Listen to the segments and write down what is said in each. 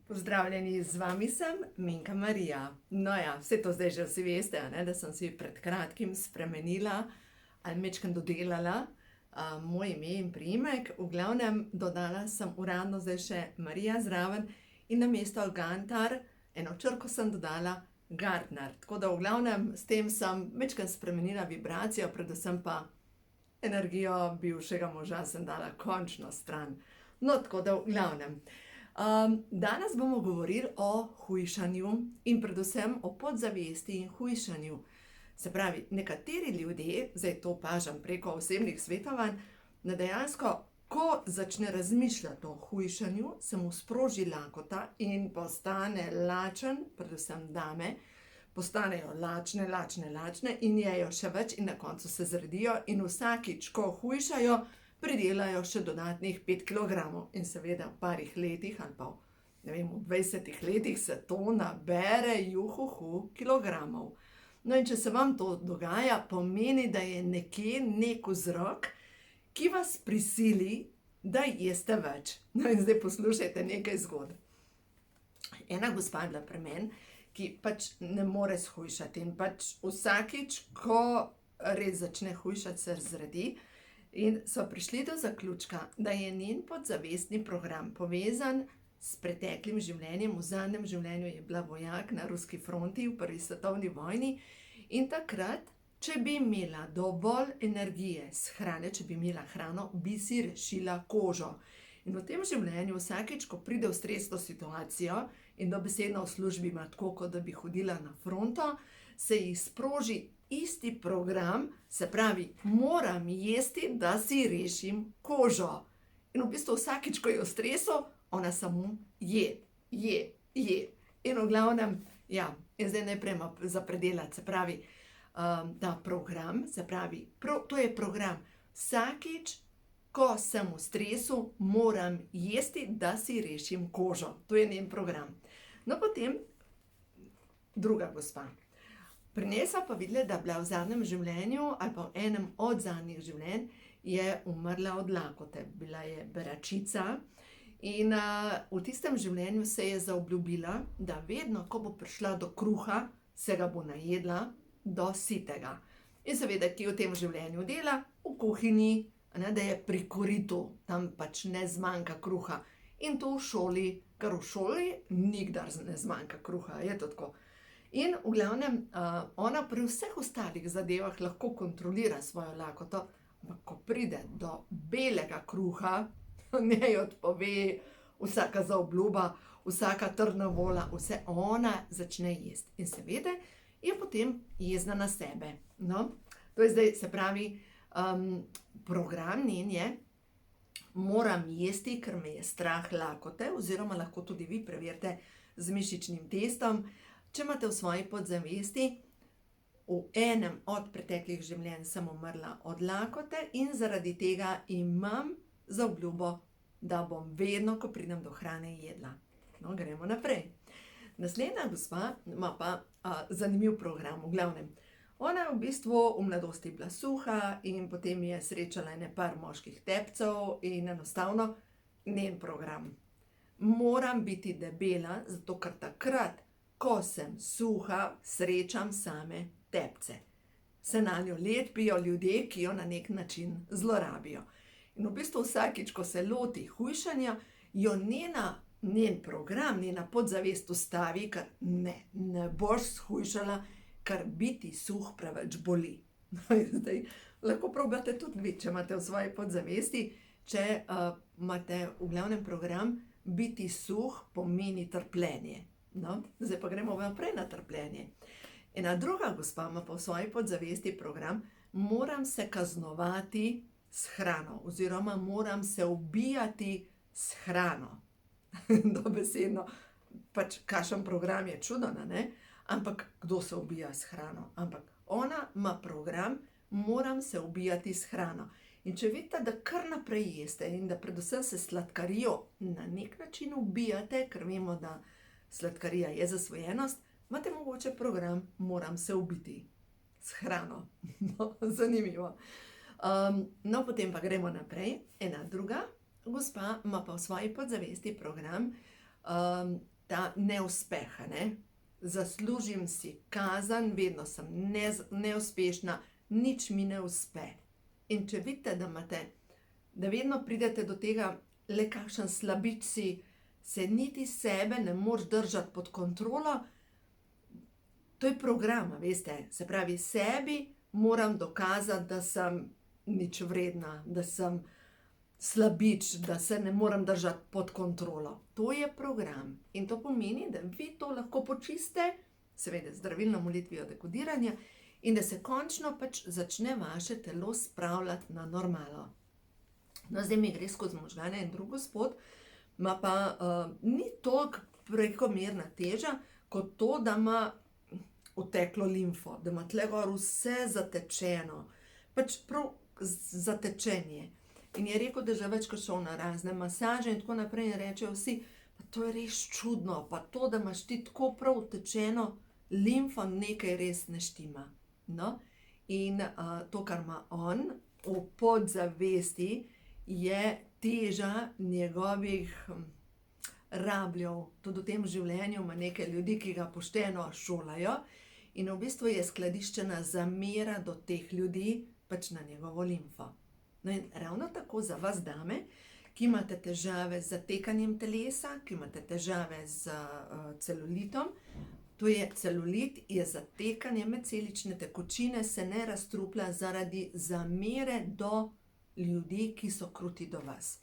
Pozdravljeni, z vami sem Minka Marija. No ja, vse to zdaj že vsi veste, a ne, da sem si pred kratkim spremenila ali majčkeno dodelala moj ime in priimek. V glavnem dodala sem uradno zdaj še Marija zraven in namesto Gantar eno črko sem dodala Gardner. Tako da v glavnem s tem sem majčkeno spremenila vibracijo, predvsem pa energijo bivšega moža sem dala končno stran. No, tako da v glavnem. Danes bomo govorili o hujšanju in predvsem o podzavesti in hujšanju. Se pravi, nekateri ljudje, zdaj to opažam preko osebnih svetovanj, da dejansko, ko začne razmišljati o hujšanju, se mu sproži lakota in postane lačen, predvsem dame, postanejo lačne in jejo še več in na koncu se zredijo in vsakič, ko hujšajo, pridelajo še dodatnih 5 kilogramov. In seveda v parih letih ali pa v 20 letih se to nabere kilogramov. No, in če se vam to dogaja, pomeni, da je nekje nek vzrok, ki vas prisili, da jeste več. No, in zdaj poslušajte nekaj zgodb. Ena gospa je bila pri meni, ki pač ne more shujšati in pač vsakič, ko res začne hujšati, se zredi. In so prišli do zaključka, da je njen podzavestni program povezan s preteklim življenjem. V zadnjem življenju je bila vojak na ruski fronti v prvi svetovni vojni in takrat, če bi imela dovolj energije s hrane, če bi imela hrano, bi si rešila kožo. In v tem življenju vsakič, ko pride v stresno situacijo in dobesedno v službi ima tako, kot da bi hodila na fronto, se ji sproži isti program, se pravi, moram jesti, da si rešim kožo. In v bistvu vsakič, ko je v stresu, ona samo je. In v glavnem, ja, in zdaj najprej ima za predelati, se pravi, ta program, se pravi, to je program. Vsakič, ko sem v stresu, moram jesti, da si rešim kožo. To je njen program. No, potem druga gospa. Pri njej so pa videli, da je bila v zadnjem življenju ali pa v enem od zadnjih življenj je umrla od lakote. Bila je beračica in v tistem življenju se je zaobljubila, da vedno, ko bo prišla do kruha, se ga bo najedla do sitega. In seveda, ki v tem življenju dela, v kuhinji, da je pri koritu, tam pač ne zmanjka kruha. In to v šoli, ker v šoli nikdar ne zmanjka kruha, je to tako. In v glavnem, ona pri vseh ostalih zadevah lahko kontrolira svojo lakoto, ampak ko pride do belega kruha, njej odpove vsaka zaobljuba, vsaka trdna vola, vse ona začne jesti. In seveda je potem jezna na sebe. No, to je zdaj, se pravi, program njen je, moram jesti, ker me je strah lakote, oziroma lahko tudi vi preverite z mišičnim testom. Če imate v svoji podzavesti, v enem od preteklih življenj sem umrla od lakote in zaradi tega imam zaobljubo, da bom vedno, ko pridem do hrane, jedla. No, gremo naprej. Naslednja gospa ima pa zanimiv program, v glavnem. Ona je v bistvu v mladosti bila suha in potem je srečala ene par moških tepcev in enostavno njen program. Moram biti debela, zato ker takrat, ko sem suha, srečam same tepce. Se nanjo lepijo ljudje, ki jo na nek način zlorabijo. In v bistvu vsakič, ko se loti hujšanja, jo njen program, njena podzavest ustavi, ker ne boš shujšala, ker biti suh preveč boli. Zdaj, lahko probate tudi vi, če imate v svoji podzavesti, če imate v glavnem program, biti suh pomeni trpljenje. No, zdaj pa gremo naprej na trpljenje. Ena druga gospa ima pa v svoji podzavesti program, moram se kaznovati s hrano, oziroma moram se ubijati s hrano. Dobesedno, pač kakšen program je čuden, ne? Ampak kdo se ubija s hrano? Ampak ona ima program, moram se ubijati s hrano. In če vidite, da kar naprej jeste in da predvsem se sladkarijo na nek način ubijate, ker vemo, da sladkarija je zasvojenost, imate mogoče program, moram se ubiti s hrano. No, zanimivo. No, potem pa gremo naprej. Ena druga gospa ima pa v svoji podzavesti program, ta neuspeh, ne? Zaslužim si kazen, vedno sem neuspešna, nič mi ne uspe. In če vidite, da vedno pridete do tega, le kakšen slabič si, se niti sebe ne moreš držati pod kontrolo, to je program, veste, se pravi, sebi moram dokazati, da sem nič vredna, da sem slabič, da se ne morem držati pod kontrolo. To je program. In to pomeni, da vi to lahko počiste, seveda zdravilno molitvijo dekodiranja, in da se končno pač začne vaše telo spravljati na normalo. No, zdaj mi gre skozi možgane in drug gospod, ima pa ni toliko prekomerna teža, kot to, da ima uteklo limfo, da ima tle gor vse zatečeno, pač prav zatečenje. In je rekel, da že večkrat šel na razne masaže in tako naprej, in rečejo vsi, pa to je res čudno, pa to, da imaš ti tako prav utečeno limfo, nekaj res ne štima. No, in to, kar ima on v podzavesti, je teža njegovih rabljev. Tudi v tem življenju ima nekaj ljudi, ki ga pošteno šolajo, in v bistvu je skladiščena zamera do teh ljudi, pač na njegovo limfo. No, in ravno tako za vas dame, ki imate težave z zatekanjem telesa, ki imate težave z celulitom, to je celulit, je zatekanje medcelične tekočine, se ne razstruplja zaradi zamere do ljudi, ki so kruti do vas.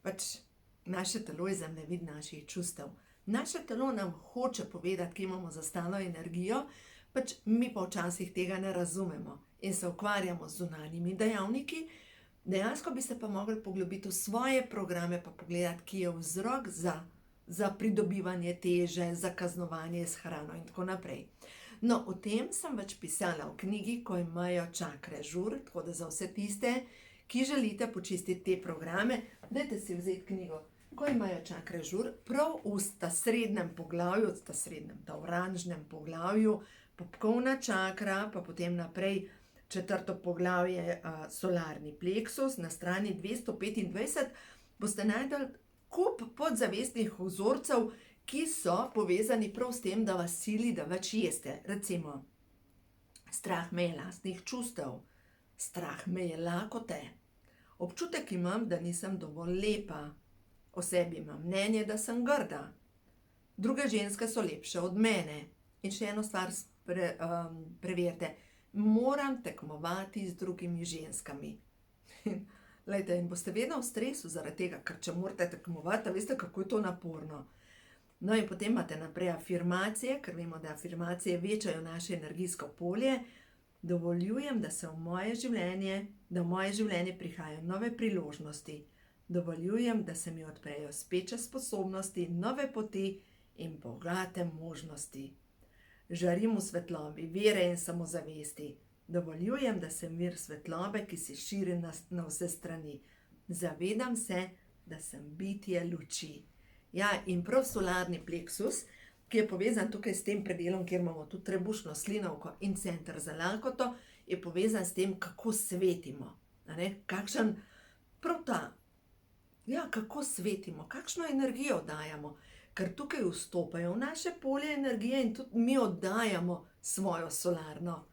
Pač naše telo je zemljevid naših čustev. Naše telo nam hoče povedati, kje imamo zastalo energijo, pač mi pa včasih tega ne razumemo in se ukvarjamo z zunanjimi dejavniki. Dejansko bi se pa mogli poglobiti v svoje programe pa pogledati, kje je vzrok za pridobivanje teže, za kaznovanje s hrano in tako naprej. No, o tem sem več pisala v knjigi, ko imajo čakre žur, tako da za vse tiste, ki želite počistiti te programe, dajte si vzeti knjigo, ko imajo čakre žur, prav v ta srednjem poglavju, ta oranžnem poglavju, popkovna čakra, pa potem naprej 4. poglavje solarni pleksus, na strani 225 boste najdeli kup podzavestnih vzorcev, ki so povezani prav s tem, da vas sili, da več jeste. Recimo, strah me je lastnih čustev, strah me je lakote, občutek imam, da nisem dovolj lepa, o sebi imam mnenje, da sem grda, druge ženske so lepše od mene. In še eno stvar preverite, moram tekmovati z drugimi ženskami. Glejte, in boste vedno v stresu zaradi tega, ker če morate tekmovati, veste, kako je to naporno. No, in potem imate naprej afirmacije, ker vemo, da afirmacije večajo naše energijsko polje. Dovoljujem, da v moje življenje prihajajo nove priložnosti. Dovoljujem, da se mi odprejo speče sposobnosti, nove poti in bogate možnosti. Žarim v svetlobi vere in samozavesti. Dovoljujem, da sem vir svetlobe, ki se širi na vse strani. Zavedam se, da sem bitje luči. Ja, in prav solarni pleksus, ki je povezan tukaj s tem predelom, kjer imamo tudi trebušno slinavko in center za lakoto, je povezan s tem, kako svetimo. Kakšen prav ta, ja, kako svetimo, kakšno energijo dajamo. Ker tukaj vstopajo v naše polje energije in tudi mi oddajamo svojo solarno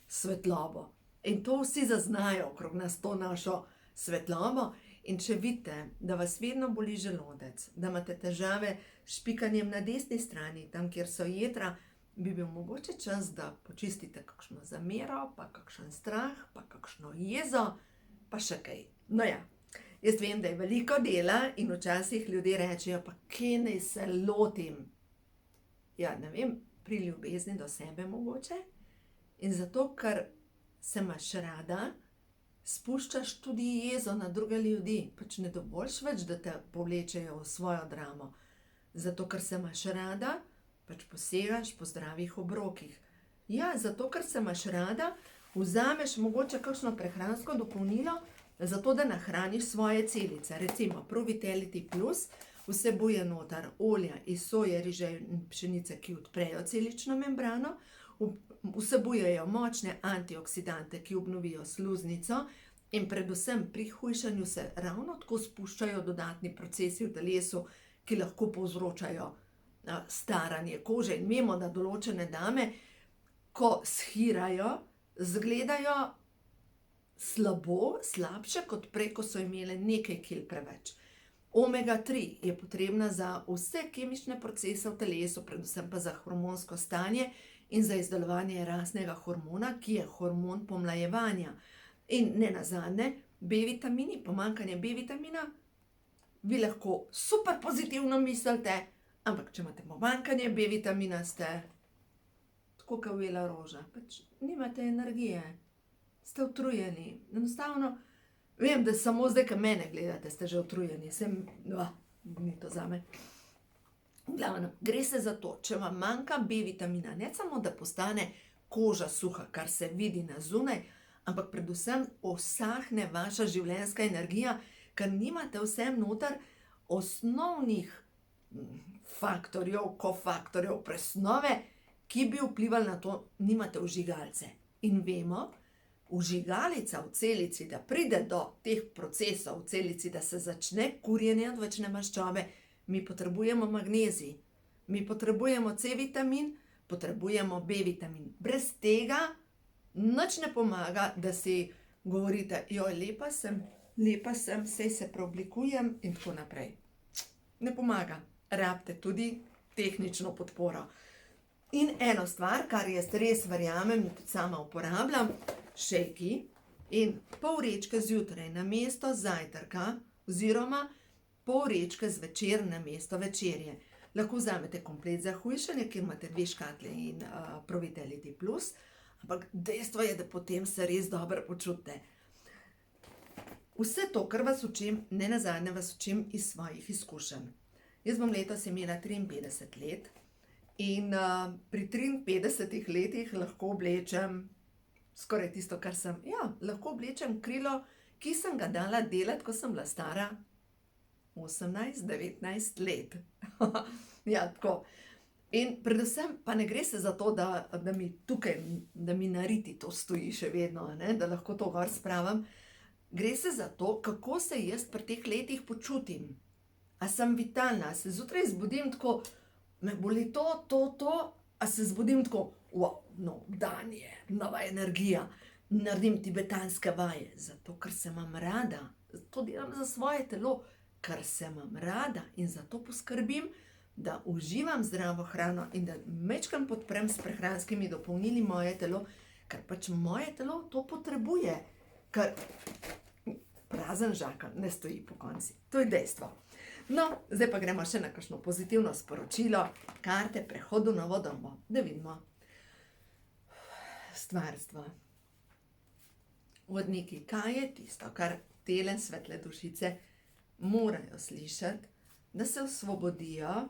svetlobo. In to vsi zaznajo okrog nas, to našo svetlobo. In če vidite, da vas vedno boli želodec, da imate težave s špikanjem na desni strani, tam, kjer so jetra, bi bil mogoče čas, da počistite kakšno zamero, pa kakšen strah, pa kakšno jezo, pa še kaj. No ja. Jaz vem, da je veliko dela in včasih ljudje rečejo, pa kje naj se lotim? Ja, ne vem, pri ljubezni do sebe mogoče. In zato, ker se imaš rada, spuščaš tudi jezo na druge ljudi. Pač ne dovoliš več, da te povlečejo v svojo dramo. Zato, ker se imaš rada, pač posegaš po zdravih obrokih. Ja, zato, ker se imaš rada, vzameš mogoče kakšno prehransko dopolnilo, zato, da nahraniš svoje celice. Recimo, Pro-Vitality Plus vsebuje noter olja iz soje, riže in pšenice, ki odprejo celično membrano, vsebujejo močne antioksidante, ki obnovijo sluznico in predvsem pri hujšanju se ravno tako spuščajo dodatni procesi v telesu, ki lahko povzročajo staranje kože in vemo, da določene dame, ko shirajo, izgledajo slabše kot prej, ko so imele nekaj kil preveč. Omega 3 je potrebna za vse kemične procese v telesu, predvsem pa za hormonsko stanje in za izdelovanje rastnega hormona, ki je hormon pomlajevanja. In nenazadnje, B-vitamini, pomanjkanje B-vitamina, vi lahko super pozitivno mislite, ampak če imate pomanjkanje B-vitamina, ste tako kot ujela roža, pač nimate energije, ste utrujeni. Enostavno, vem, da samo zdaj, ko mene gledate, ste že utrujeni, ni to zame. V glavnem, gre se za to, če vam manjka B-vitamina, ne samo, da postane koža suha, kar se vidi na zunaj, ampak predvsem usahne vaša življenjska energija, ker nimate vsem noter osnovnih faktorjev, kofaktorjev, presnove, ki bi vplivali na to, nimate vžigalce. In vemo, vžigalica v celici, da pride do teh procesov v celici, da se začne kurjenje odvečne maščobe, mi potrebujemo magnezij, mi potrebujemo C-vitamin, potrebujemo B-vitamin. Brez tega nič ne pomaga, da si govorite, joj, lepa sem, saj se preoblikujem in tako naprej. Ne pomaga, rabite tudi tehnično podporo. In eno stvar, kar jaz res verjamem in tudi sama uporabljam, šejki in pol vrečke zjutraj namesto zajtrka oziroma pol vrečke zvečer namesto večerje. Lahko vzamete komplet za hujšanje, kjer imate 2 škatle in Provitality Plus, ampak dejstvo je, da potem se res dobro počutite. Vse to, kar vas učim, nenazadnje vas učim iz svojih izkušenj. Jaz bom letos imela 53 let in pri 53 letih lahko oblečem skoraj tisto, kar sem. Ja, lahko oblečem krilo, ki sem ga dala delati, ko sem bila stara 18-19 let. Ja, tako. In predvsem pa ne gre se za to, da mi tukaj, da mi na riti to stoji še vedno, ne, da lahko to gor spravim. Gre se za to, kako se jaz pri teh letih počutim. A sem vitalna, a se zjutraj zbudim tako, me boli to, a se zbudim tako, wow, nov dan je, nova energija, naredim tibetanske vaje, zato ker se imam rada, to delam za svoje telo, ker se imam rada in zato poskrbim, da uživam zdravo hrano in da majčkeno podprem s prehranskimi dopolnili moje telo, ker pač moje telo to potrebuje, ker prazen žakelj ne stoji pokonci. To je dejstvo. No, zdaj pa gremo še na kakšno pozitivno sporočilo, karte prehodu v novo dobo, da vidimo. Stvarstvo. Vodniki, kaj je tisto, kar tele svetle dušice morajo slišati, da se osvobodijo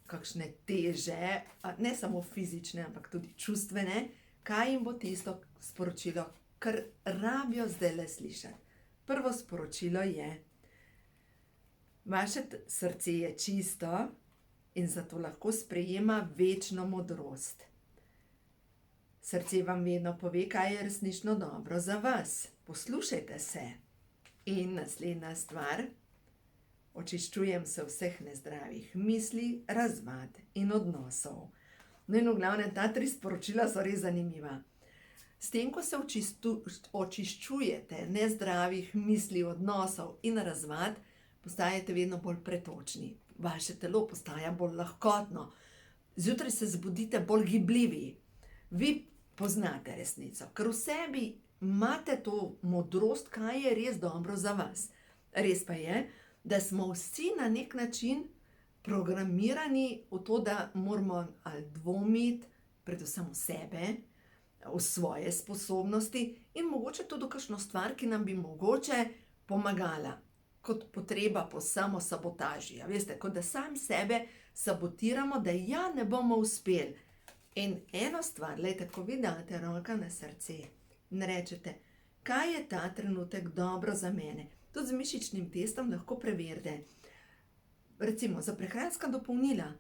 kakšne teže, ne samo fizične, ampak tudi čustvene, kaj jim bo tisto sporočilo, kar rabijo zdajle slišati. Prvo sporočilo je, vaše srce je čisto in zato lahko sprejema večno modrost. Srce vam vedno pove, kaj je resnično dobro za vas. Poslušajte se. In naslednja stvar, očiščujem se vseh nezdravih misli, razvad in odnosov. No in v glavnem, ta 3 sporočila so res zanimiva. S tem, ko se očiščujete nezdravih misli, odnosov in razvad, postajate vedno bolj pretočni. Vaše telo postaja bolj lahkotno. Zjutraj se zbudite bolj gibljivi. Vi poznate resnico, ker v sebi imate to modrost, kaj je res dobro za vas. Res pa je, da smo vsi na nek način programirani v to, da moramo ali dvomiti, predvsem v sebe, v svoje sposobnosti in mogoče tudi kakšno stvar, ki nam bi mogoče pomagala, kot potreba po samosabotaži. Veste, kot da sam sebe sabotiramo, da ja ne bomo uspeli. In eno stvar, glejte, ko vi date roko na srce in rečete, kaj je ta trenutek dobro za mene. Tudi z mišičnim testom lahko preverite. Recimo za prehranska dopolnila,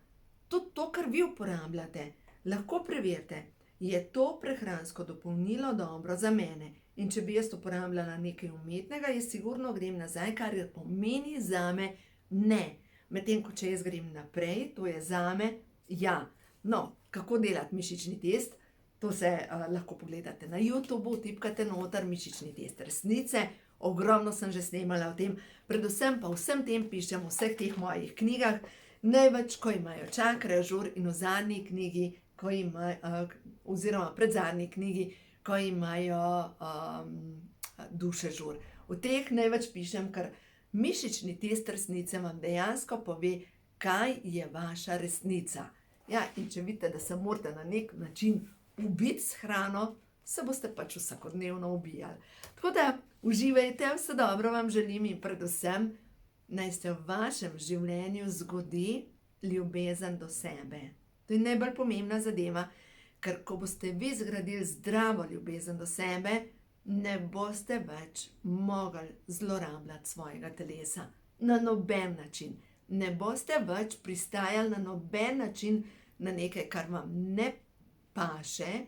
tudi to, kar vi uporabljate, lahko preverite, je to prehransko dopolnilo dobro za mene. In če bi jaz uporabljala nekaj umetnega, jaz sigurno grem nazaj, kar pomeni zame ne. medtem ko če jaz grem naprej, to je zame ja. No, kako delati mišični test? To se lahko pogledate na YouTubu, tipkate noter mišični test resnice. Ogromno sem že snemala o tem, predvsem pa vsem tem pišem v vseh teh mojih knjigah, največ, ko imajo čakre žur in v zadnji knjigi, oziroma predzadnji knjigi, ko imajo duše žur. V teh največ pišem, ker mišični test resnice vam dejansko pove, kaj je vaša resnica. Ja, in če vidite, da se morate na nek način ubiti s hrano, se boste pač vsakodnevno ubijali. Tako da uživajte, vse dobro vam želim in predvsem naj se v vašem življenju zgodi ljubezen do sebe. To je najbolj pomembna zadeva, ker ko boste vi zgradili zdravo ljubezen do sebe, ne boste več mogli zlorabljati svojega telesa. Na noben način. Ne boste več pristajali na noben način na nekaj, kar vam ne paše,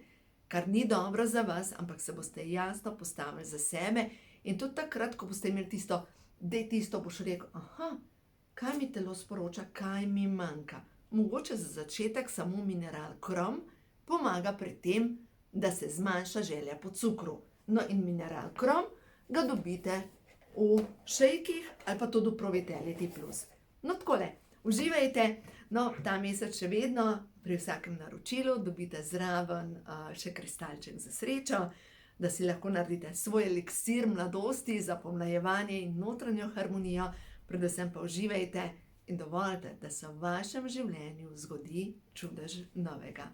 kar ni dobro za vas, ampak se boste jasno postavili za sebe in tudi takrat, ko boste imeli tisto, dej tisto, boš rekel, aha, kaj mi telo sporoča, kaj mi manjka. Mogoče za začetek samo mineral krom pomaga pri tem, da se zmanjša želja po cukru. No in mineral krom ga dobite v šejkih ali pa tudi v Provitality Plus. No takole, uživajte, no ta mesec še vedno pri vsakem naročilu dobite zraven še kristalček za srečo, da si lahko naredite svoj eliksir mladosti za pomlajevanje in notranjo harmonijo, predvsem pa uživajte in dovolite, da se v vašem življenju zgodi čudež novega.